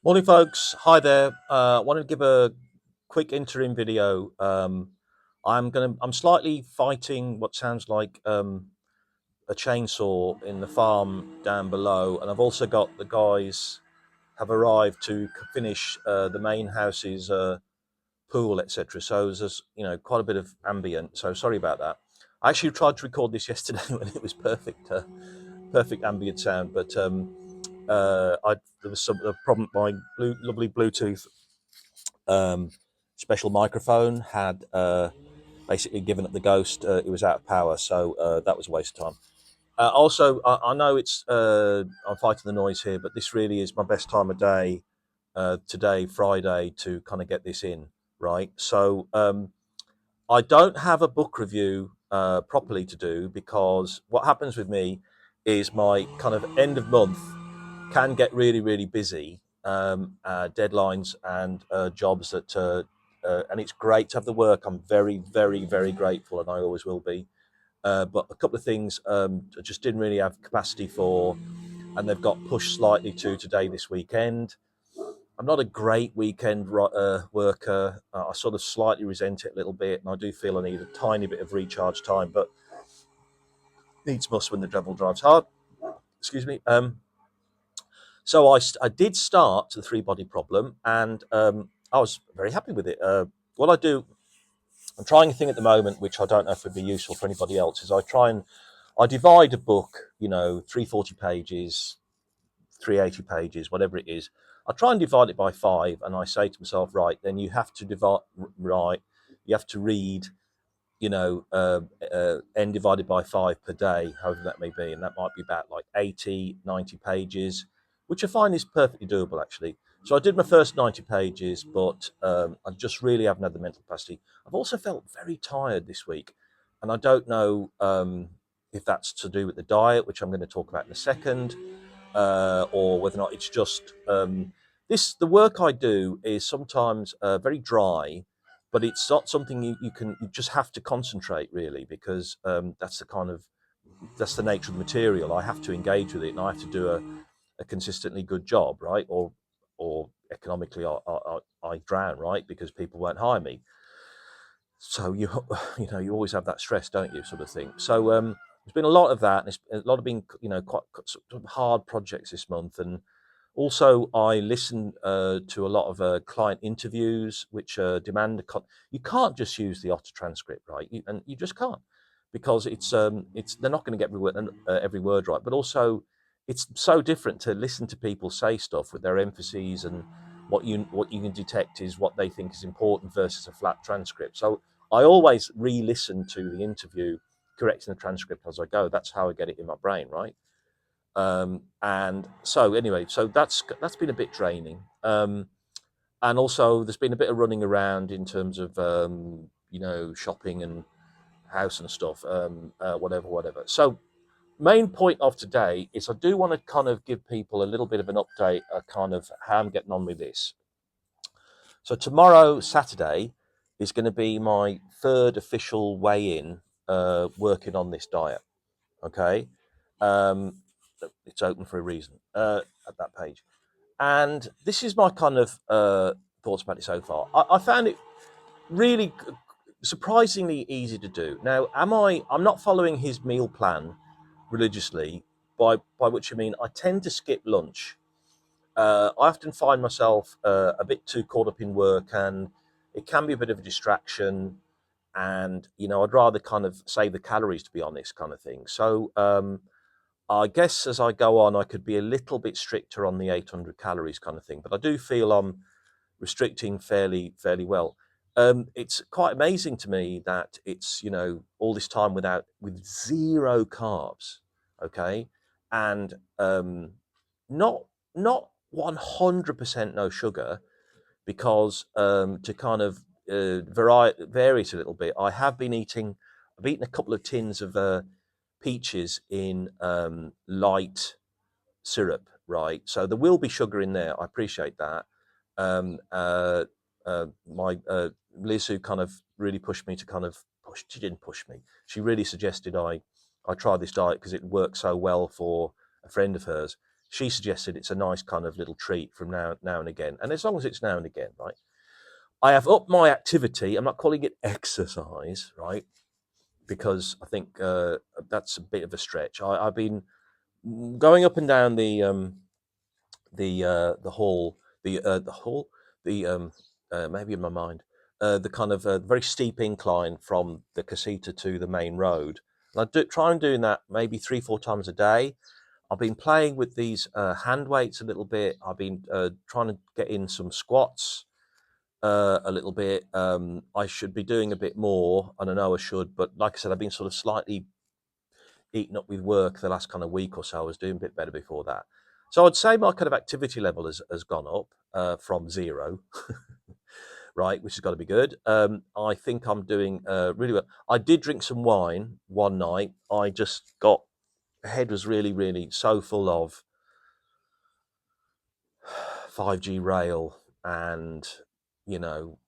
Morning, folks. Hi there. I wanted to give a quick interim video. I'm slightly fighting what sounds like a chainsaw in the farm down below, and I've also got the guys have arrived to finish the main house's pool, etc. So there's quite a bit of ambient. So sorry about that. I actually tried to record this yesterday when it was perfect ambient sound, but there was some a problem. My lovely Bluetooth um, special microphone had basically given up the ghost. It was out of power, so that was a waste of time. Also, I know I'm fighting the noise here, but this really is my best time of day today, Friday, to kind of get this in, right? So I don't have a book review properly to do because what happens with me is my kind of end of month can get really, really busy, deadlines and jobs and it's great to have the work. I'm very, very, very grateful, and I always will be. But a couple of things I just didn't really have capacity for, and they've got pushed slightly to today, this weekend. I'm not a great weekend worker. I sort of slightly resent it a little bit, and I do feel I need a tiny bit of recharge time, but needs must when the devil drives hard. Excuse me. So I did start the three body problem, and I was very happy with it. What I do, I'm trying a thing at the moment, which I don't know if it would be useful for anybody else, is I divide a book, 340 pages, 380 pages, whatever it is. I try and divide it by five, and I say to myself, right, then you have to you have to read, n divided by five per day, however that may be, and that might be about like 80, 90 pages, which I find is perfectly doable actually. So I did my first 90 pages, but I just really haven't had the mental capacity. I've also felt very tired this week, and I don't know if that's to do with the diet, which I'm going to talk about in a second, or whether or not it's just the work I do is sometimes very dry, but it's not something you just have to concentrate really, because that's the nature of the material. I have to engage with it, and I have to do a consistently good job, right? Or economically I drown, right? Because people won't hire me. So you always have that stress, don't you, sort of thing. So there's been a lot of that, and it's a lot of being quite sort of hard projects this month, and also I listen to a lot of client interviews, which you can't just use the Otter transcript, right? And you just can't, because it's they're not going to get every word right, but also it's so different to listen to people say stuff with their emphases, and what you can detect is what they think is important versus a flat transcript. So I always re-listen to the interview, correcting the transcript as I go. That's how I get it in my brain, right? And so anyway, so that's been a bit draining. And also there's been a bit of running around in terms of shopping and house and stuff, whatever. So main point of today is I do want to kind of give people a little bit of an update, kind of how I'm getting on with this. So tomorrow, Saturday, is going to be my third official weigh-in working on this diet. Okay, um, it's open for a reason at that page, and this is my kind of thoughts about it so far. I found it really surprisingly easy to do. Now, I'm not following his meal plan religiously, by which I mean I tend to skip lunch. I often find myself a bit too caught up in work, and it can be a bit of a distraction. And I'd rather kind of save the calories, to be honest, kind of thing. So I guess as I go on, I could be a little bit stricter on the 800 calories kind of thing. But I do feel I'm restricting fairly well. It's quite amazing to me that it's all this time with zero carbs, okay, and not not 100% no sugar, because to kind of vary it a little bit, I've eaten a couple of tins of peaches in light syrup, right? So there will be sugar in there. I appreciate that. Um, uh, my Liz, who kind of really pushed me to kind of push, she didn't push me. She really suggested I try this diet because it works so well for a friend of hers. she suggested it's a nice kind of little treat from now and again, and as long as it's now and again, right? I have upped my activity. I'm not calling it exercise, right? Because I think that's a bit of a stretch. I've been going up and down the hall, the hall, the maybe in my mind, the kind of very steep incline from the casita to the main road. And try and doing that maybe 3-4 times a day. I've been playing with these hand weights a little bit. I've been trying to get in some squats a little bit. I should be doing a bit more, and I know I should, but like I said, I've been sort of slightly eaten up with work the last kind of week or so. I was doing a bit better before that. So I'd say my kind of activity level has gone up from 0, right, which has got to be good. I think I'm doing really well. I did drink some wine one night. I just got, head was really, really so full of 5G rail and, you know,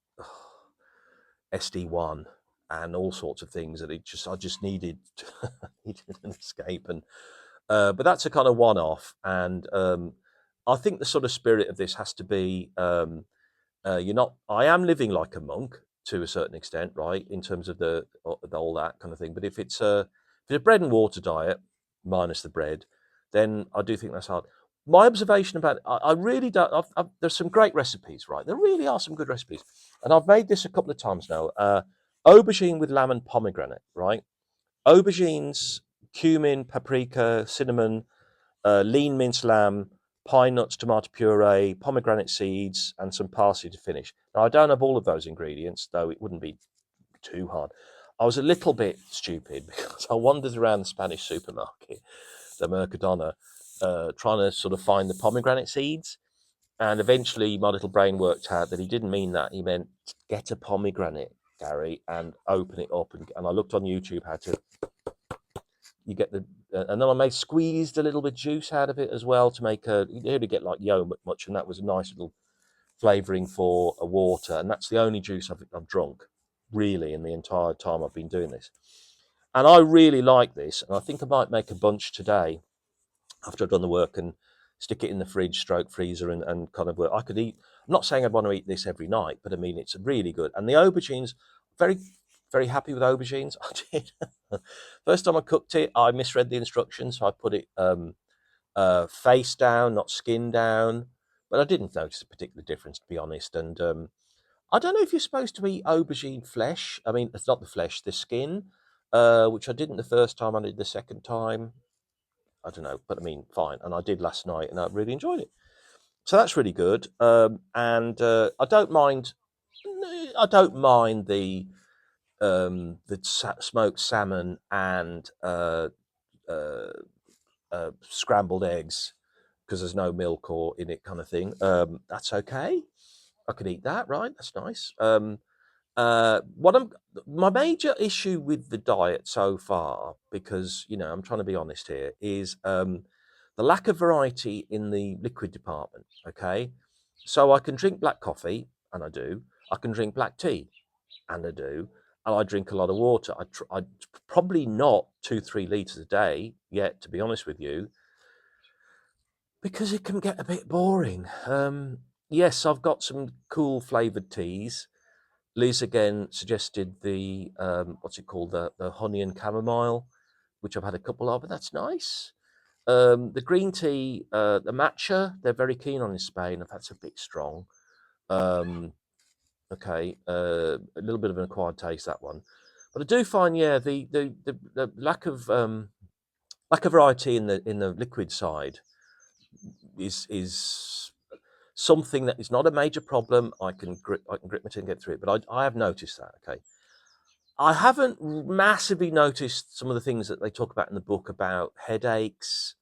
SD1 and all sorts of things that I just needed, needed an escape. And but that's a kind of one-off, and I think the sort of spirit of this has to be you're not. I am living like a monk to a certain extent, right, in terms of the all that kind of thing. But if it's a bread and water diet minus the bread, then I do think that's hard. My observation about it, I really don't. There's some great recipes, right? There really are some good recipes, and I've made this a couple of times now. Aubergine with lamb and pomegranate, right? Aubergines, cumin, paprika, cinnamon, lean minced lamb, pine nuts, tomato puree, pomegranate seeds, and some parsley to finish. Now, I don't have all of those ingredients, though it wouldn't be too hard. I was a little bit stupid because I wandered around the Spanish supermarket, the Mercadona, trying to sort of find the pomegranate seeds. And eventually, my little brain worked out that he didn't mean that. He meant get a pomegranate, Gary, and open it up. And I looked on YouTube how to you get the and then I made squeezed a little bit of juice out of it as well to make you only get like much, and that was a nice little flavoring for a water, and that's the only juice I've drunk really in the entire time I've been doing this, and I really like this, and I think I might make a bunch today after I've done the work and stick it in the fridge stroke freezer and kind of work. I could eat, I'm not saying I'd want to eat this every night, but I mean it's really good. And the aubergines, very very happy with aubergines. I did. First time I cooked it, I misread the instructions, so I put it face down, not skin down. But I didn't notice a particular difference, to be honest. And I don't know if you're supposed to eat aubergine flesh. I mean, it's not the flesh, the skin, which I didn't the first time. I did the second time. I don't know, but I mean, fine. And I did last night, and I really enjoyed it. So that's really good. And I don't mind. I don't mind the smoked salmon and scrambled eggs because there's no milk or in it, kind of thing. That's okay. I could eat that, right? That's nice. What I'm my major issue with the diet so far, because I'm trying to be honest here, is the lack of variety in the liquid department. Okay, so I can drink black coffee, and I do. I can drink black tea, and I do. And I drink a lot of water. I probably not 2-3 liters a day yet, to be honest with you, because it can get a bit boring. Yes, I've got some cool flavored teas. Liz again suggested the what's it called, the honey and chamomile, which I've had a couple of, and that's nice. The green tea, the matcha, they're very keen on in Spain. That's a bit strong. Okay, a little bit of an acquired taste, that one, but I do find, yeah, the lack of variety in the liquid side is something that is not a major problem. I can grit my teeth and get through it, but I have noticed that. Okay, I haven't massively noticed some of the things that they talk about in the book about headaches,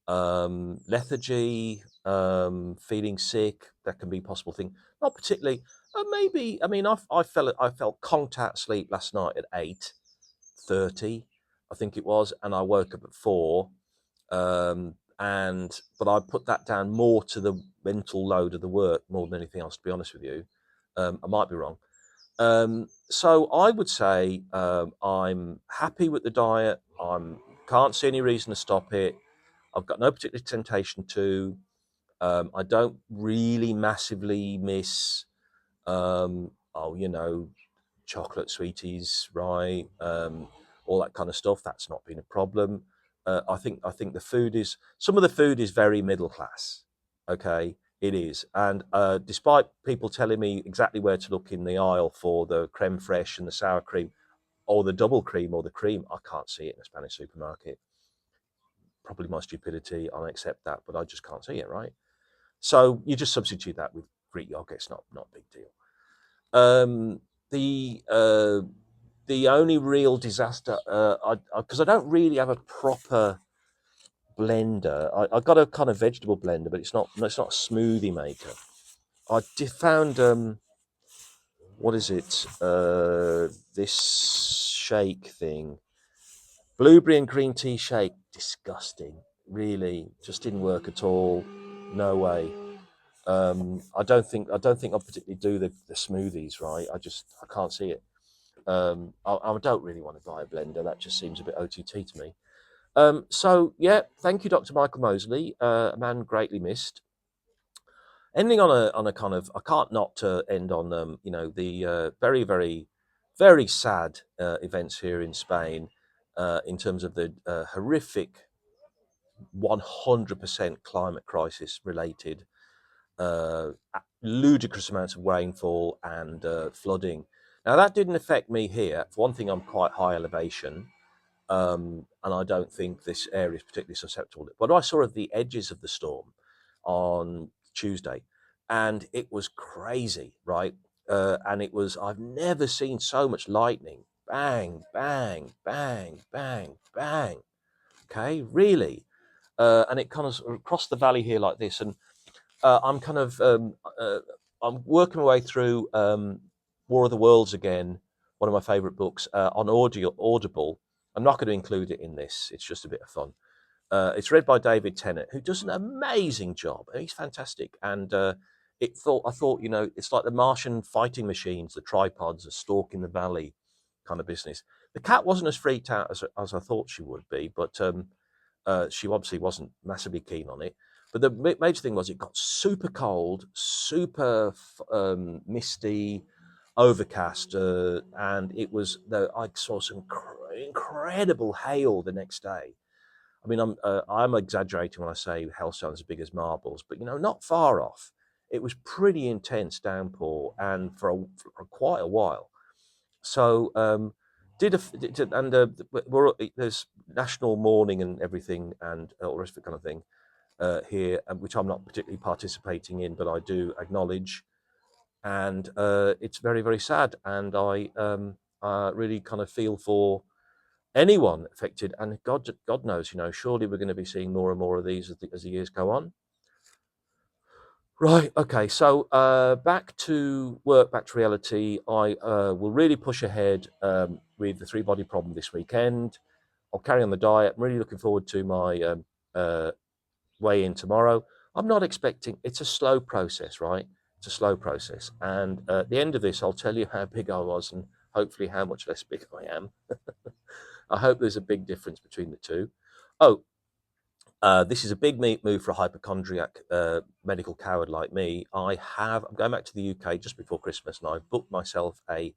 lethargy, feeling sick. That can be a possible thing. Not particularly. Maybe. I mean, I felt conked out sleep last night at 8:30, I think it was, and I woke up at 4. But I put that down more to the mental load of the work more than anything else, to be honest with you. I might be wrong. So I would say I'm happy with the diet. I can't see any reason to stop it. I've got no particular temptation to. I don't really massively miss, oh, chocolate sweeties, right? All that kind of stuff. That's not been a problem. I think some of the food is very middle class. Okay, it is, and despite people telling me exactly where to look in the aisle for the creme fraiche and the sour cream, or the double cream or the cream, I can't see it in a Spanish supermarket. Probably my stupidity. I accept that, but I just can't see it. Right. So you just substitute that with Greek yogurt. It's not a big deal. Um, the only real disaster, because I don't really have a proper blender. I got a kind of vegetable blender, but it's not a smoothie maker. I found what is it? This shake thing, blueberry and green tea shake. Disgusting. Really, just didn't work at all. No way. I don't think I'll particularly do the smoothies right. I can't see it. I don't really want to buy a blender. That just seems a bit OTT to me. So yeah, thank you, Dr. Michael Mosley, a man greatly missed. Ending on a kind of, I can't not end on the very very very sad events here in Spain in terms of the horrific 100% climate crisis related uh, ludicrous amounts of rainfall and flooding. Now that didn't affect me here. For one thing, I'm quite high elevation, and I don't think this area is particularly susceptible. But I saw at the edges of the storm on Tuesday, and it was crazy, right? And I've never seen so much lightning. Bang, bang, bang, bang, bang. Okay, really. And it kind of across the valley here like this. And I'm kind of I'm working my way through War of the Worlds again, one of my favourite books on Audible. I'm not going to include it in this. It's just a bit of fun. It's read by David Tennant, who does an amazing job. He's fantastic, and I thought, it's like the Martian fighting machines, the tripods, are stalking the valley kind of business. The cat wasn't as freaked out as I thought she would be, but she obviously wasn't massively keen on it. But the major thing was it got super cold, super misty, overcast, and I saw some incredible hail the next day. I mean, I'm exaggerating when I say hailstones as big as marbles, but not far off. It was pretty intense downpour, and for quite a while. So there's national mourning and everything, and all the rest of the kind of thing here, which I'm not particularly participating in, but I do acknowledge, and it's very very sad, and I really kind of feel for anyone affected, and God knows, surely we're going to be seeing more and more of these as the years go on. Right. Okay. So back to work, back to reality. I will really push ahead with the 3-body problem this weekend. I'll carry on the diet. I'm really looking forward to my weigh in tomorrow. I'm not expecting. It's a slow process, right? It's a slow process, and at the end of this, I'll tell you how big I was and hopefully how much less big I am. I hope there's a big difference between the two. Oh, this is a big move for a hypochondriac medical coward like me. I'm going back to the UK just before Christmas, and I've booked myself a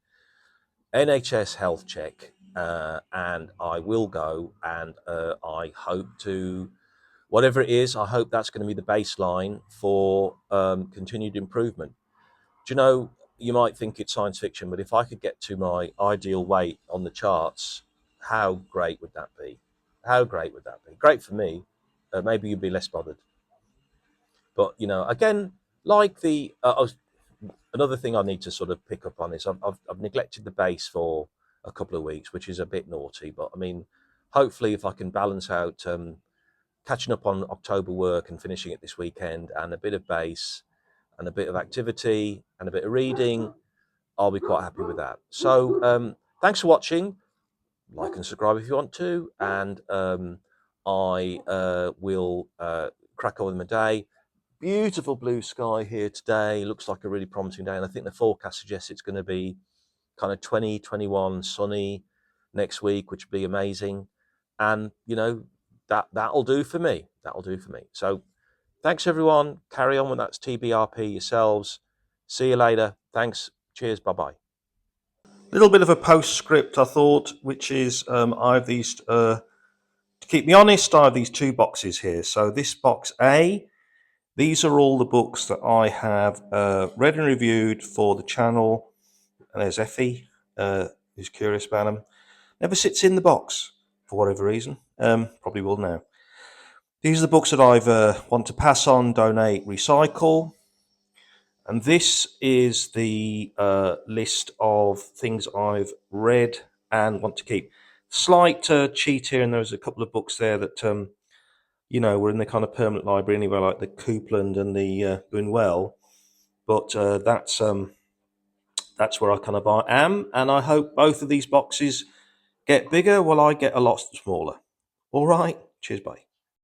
NHS health check, and I will go, and I hope to, whatever it is, I hope that's going to be the baseline for continued improvement. Do you know, you might think it's science fiction, but if I could get to my ideal weight on the charts, how great would that be? How great would that be? Great for me. Maybe you'd be less bothered. But again, like another thing I need to sort of pick up on is I've neglected the base for a couple of weeks, which is a bit naughty. But I mean, hopefully, if I can balance out catching up on October work and finishing it this weekend, and a bit of base, and a bit of activity, and a bit of reading, I'll be quite happy with that. So thanks for watching. Like and subscribe if you want to, and I will crack on with my day. Beautiful blue sky here today. Looks like a really promising day, and I think the forecast suggests it's going to be kind of 2021 sunny next week, which would be amazing. And that'll do for me. that'll do for me. So thanks, everyone. Carry on with that TBRP yourselves. See you later. Thanks. Cheers. Bye-bye. Little bit of a postscript, I thought, which is I have these, to keep me honest, I have these 2 boxes here. So this box A, these are all the books that I have read and reviewed for the channel. And there's Effy, who's curious about them. Never sits in the box for whatever reason. Probably will now. These are the books that I've want to pass on, donate, recycle. And this is the list of things I've read and want to keep. Slight cheat here, and there's a couple of books there that were in the kind of permanent library anyway, like the Coupland and the Doing Well. But that's where I kind of am, and I hope both of these boxes get bigger while I get a lot smaller. All right, cheers, bye.